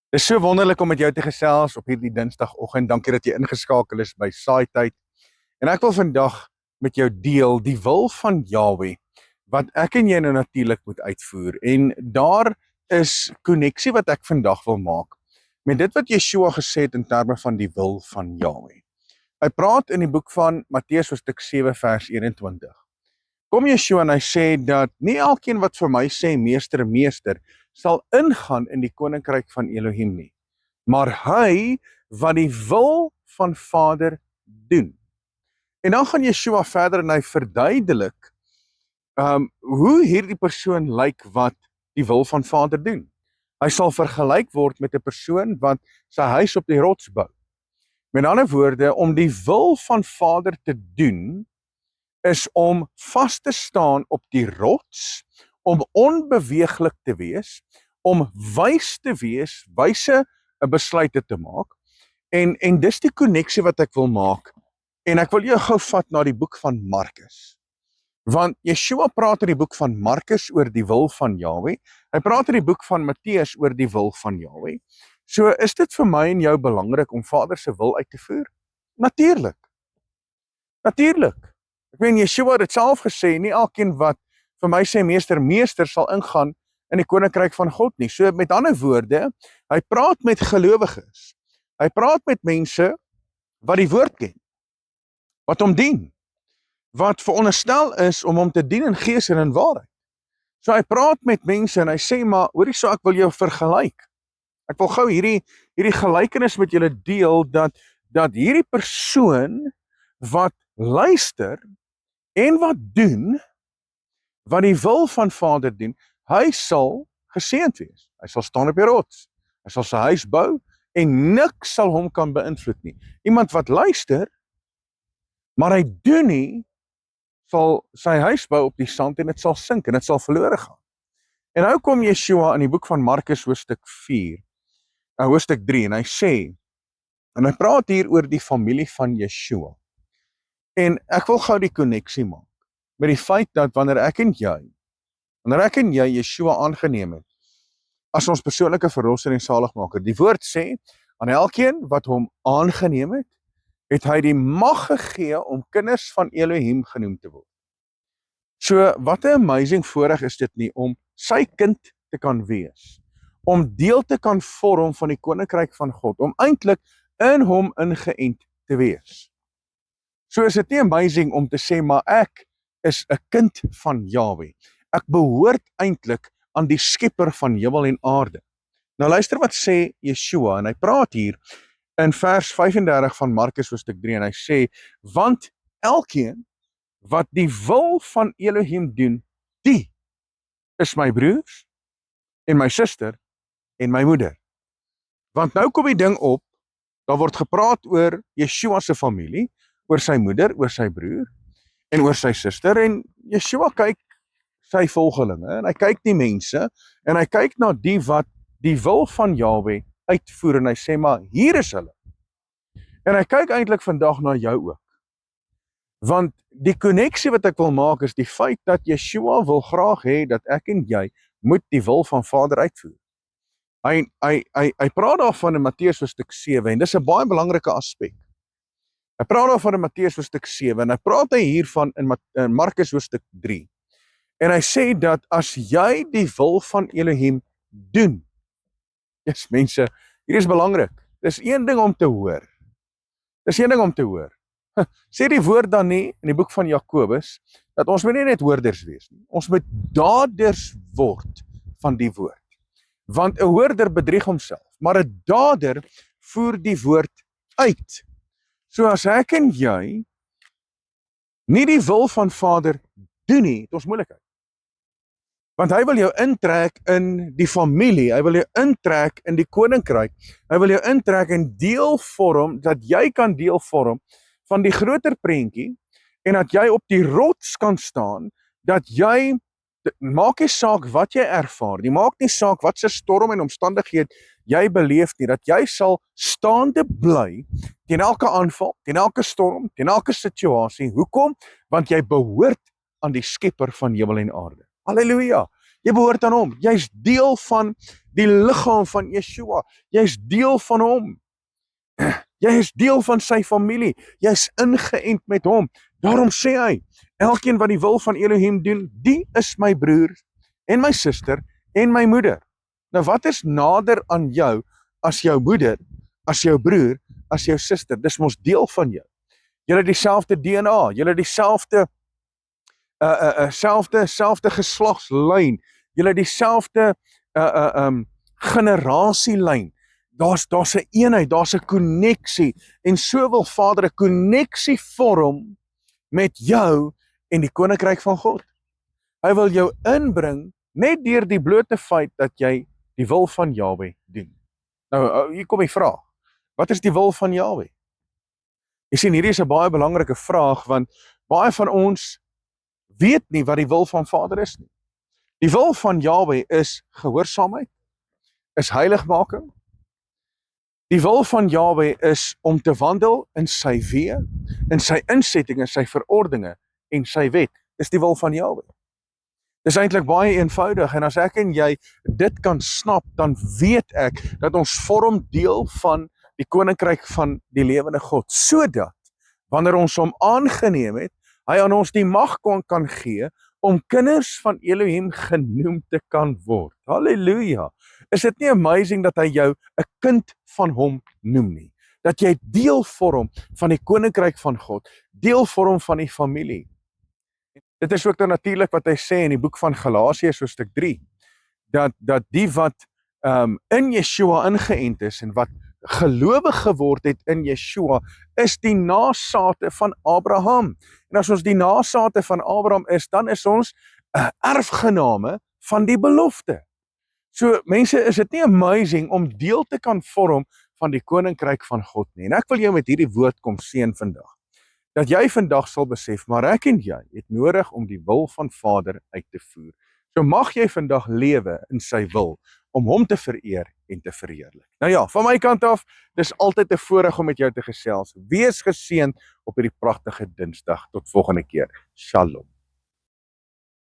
Dis so wonderlik om met jou te gesels op hierdie Dinsdagoggend. Dankie dat jy ingeskakel is by Saaityd. En ek wil vandag met jou deel die wil van Jahweh wat ek en jy nou natuurlik moet uitvoer. En daar is koneksie wat ek vandag wil maak met dit wat Yeshua gesê het in terme van die wil van Jahweh. Hy praat in die boek van Matteus hoofstuk 7 vers 21. Kom Yeshua en hy sê dat nie elkeen wat vir my sê meester, meester, sal ingaan in die koninkryk van Elohim nie, maar hy wat die wil van Vader doen. En dan gaan Yeshua verder en hy verduidelik hoe hierdie persoon lyk wat die wil van Vader doen. Hy sal vergelyk word met 'n persoon wat sy huis op die rots bou. Met ander woorde, om die wil van Vader te doen, is om vas te staan op die rots, om onbeweeglik te wees, om wys te wees, wyse besluite te maak. En dis die koneksie wat ek wil maak. En ek wil jou gou vat na die boek van Markus. Want Yeshua praat in die boek van Markus oor die wil van Jahweh. Hy praat in die boek van Matteus oor die wil van Jahweh. So is dit vir my en jou belangrik om Vader se wil uit te voer? Natuurlik. Natuurlik. Ek meen Yeshua het dit self gesê, nie elkeen wat vir my sê meester, meester sal ingaan in die koninkryk van God nie. So met ander woorde, hy praat met gelowiges. Hy praat met mense wat die woord ken, wat hom dien, wat veronderstel is om hom te dien in gees en in waarheid. So hy praat met mense en hy sê, maar hoorie so, ek wil jou vergelyk. Ek wil gou hierdie gelykenis met julle deel, dat hierdie persoon wat luister en wat doen, wat die wil van Vader doen, hy sal geseënd wees. Hy sal staan op die rots. Hy sal sy huis bou en niks sal hom kan beïnvloed nie. Iemand wat luister, maar hy doen nie, sal sy huis bou op die sand en dit sal sink en dit sal verlore gaan. En nou kom Yeshua in die boek van Markus hoofstuk 4, hoofstuk 3 en hy sê, en hy praat hier oor die familie van Yeshua. En ek wil gou die koneksie maak met die feit dat wanneer ek en jy Yeshua aangeneem het as ons persoonlike verlosser en saligmaker, die woord sê, aan elkeen wat hom aangeneem het, het hy die mag gegee om kinders van Elohim genoem te word. So, wat 'n amazing voorreg is dit nie om sy kind te kan wees, om deel te kan vorm van die koninkryk van God, om eintlik in hom ingeënt te wees. So is dit nie amazing om te sê, maar ek is 'n kind van Jahweh. Ek behoort eintlik aan die skepper van hemel en aarde. Nou luister wat sê Yeshua, en hy praat hier in vers 35 van Markus hoofstuk 3, en hy sê, want elkeen wat die wil van Elohim doen, die is my broers, en my suster, en my moeder. Want nou kom die ding op, daar word gepraat oor Yeshua se familie, oor sy moeder, oor sy broer, en oor sy suster, en Yeshua kyk sy volgelinge, en hy kyk die mense, en hy kyk na die wat die wil van Jahweh uitvoer, en hy sê, maar hier is hulle. En hy kyk eintlik vandag na jou ook. Want die koneksie wat ek wil maak is die feit dat Yeshua wil graag hê dat ek en jy moet die wil van Vader uitvoer. Hy praat daarvan in Matteus hoofstuk 7, en dis 'n baie belangrike aspek. Hy praat daarvan in Matteus hoofstuk 7, en hy praat hiervan in Markus hoofstuk 3. En hy sê dat as jy die wil van Elohim doen, yes, mense, hier is belangrik, dis een ding om te hoor. Dis een ding om te hoor. Sê die woord dan nie, in die boek van Jakobus, dat ons moet nie net hoorders wees nie. Ons moet daders word van die woord. Want 'n hoorder bedrieg homself, maar 'n dader voer die woord uit. So as ek en jy nie die wil van Vader doen nie, het ons moeilikheid. Want hy wil jou intrek in die familie, hy wil jou intrek in die koninkryk, hy wil jou intrek en deel vorm, dat jy kan deel vorm van die groter prentjie, en dat jy op die rots kan staan, dat jy, maak nie saak wat jy ervaar, die maak nie saak wat se storm en omstandigheid jy beleef nie, dat jy sal staande bly, teen elke aanval, teen elke storm, teen elke situasie. Hoekom? Want jy behoort aan die skepper van hemel en aarde. Halleluja, jy behoort aan hom, jy is deel van die liggaam van Yeshua. Jy's deel van hom. Jy is deel van sy familie. Jy's ingeënt met hom. Daarom sê hy, elkeen wat die wil van Elohim doen, die is my broer en my suster en my moeder. Nou wat is nader aan jou as jou moeder, as jou broer, as jou suster? Dis mos deel van jou. Julle het dieselfde DNA, julle het dieselfde selfde geslagslyn, julle het dieselfde generasielyn. Daar's 'n eenheid, daar's 'n konneksie en so wil Vader 'n konneksie vorm met jou en die koninkryk van God. Hy wil jou inbring net deur die blote feit dat jy die wil van Jahwe doen. Nou, hier kom die vraag. Wat is die wil van Jahwe? Jy sien, hierdie is 'n baie belangrike vraag, want baie van ons weet nie wat die wil van Vader is nie. Die wil van Jahwe is gehoorsaamheid, is heiligmaking. Die wil van Jahwe is om te wandel in sy weë, in sy insettinge, sy verordeninge en sy wet. Dis die wil van Jahwe. Dis eintlik baie eenvoudig, en as ek en jy dit kan snap, dan weet ek dat ons vorm deel van die koninkryk van die lewende God, sodat wanneer ons hom aangeneem het, hy aan ons die mag kan gee om kinders van Elohim genoem te kan word. Halleluja! Is dit nie amazing dat hy jou 'n kind van hom noem nie? Dat jy deel vorm van die koninkryk van God, deel vorm van die familie. Dit is ook dan natuurlik wat hy sê in die boek van Galasiërs hoofstuk 3, dat die wat in Yeshua ingeënt is en wat gelowig geword het in Yeshua, is die nasate van Abraham. En as ons die nasate van Abraham is, dan is ons erfgename van die belofte. So mense, is dit nie amazing om deel te kan vorm van die koninkryk van God nie? En ek wil jou met hierdie woord kom seën vandag, dat jy vandag sal besef, maar ek en jy het nodig om die wil van Vader uit te voer. So mag jy vandag lewe in sy wil, om hom te vereer en te verheerlik. Nou ja, van my kant af, dis altyd 'n voorreg om met jou te gesels. Wees geseënd op hierdie pragtige Dinsdag. Tot volgende keer. Shalom.